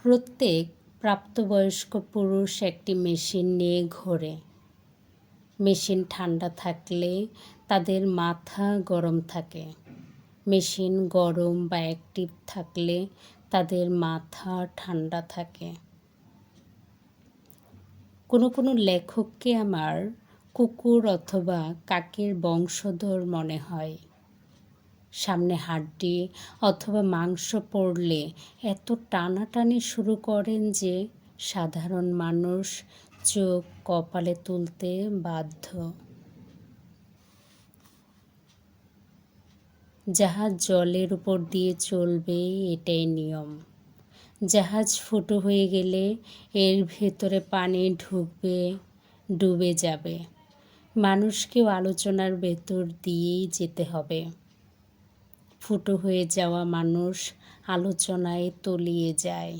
প্রত্যেক প্রাপ্তবয়স্ক পুরুষ একটি মেশিন নিয়ে ঘোরে। মেশিন ঠান্ডা থাকলে তাদের মাথা গরম থাকে। মেশিন গরম বা অ্যাক্টিভ থাকলে তাদের মাথা ঠান্ডা থাকে। কোনো লেখককে আমার কুকুর অথবা কাকের বংশধর মনে হয়। সামনে হাড্ডি অথবা মাংস পড়লে এত টানাটানি শুরু করেন যে সাধারণ মানুষ চোখ কপালে তুলতে বাধ্য। জাহাজ জলের উপর দিয়ে চলবে, এটাই নিয়ম। জাহাজ ফুটো হয়ে গেলে এর ভেতরে পানি ঢুকবে, ডুবে যাবে। মানুষকেও আলোচনার ভেতর দিয়েই যেতে হবে। ফুটো হয়ে যাওয়া মানুষ আলোচনায় তলিয়ে যায়।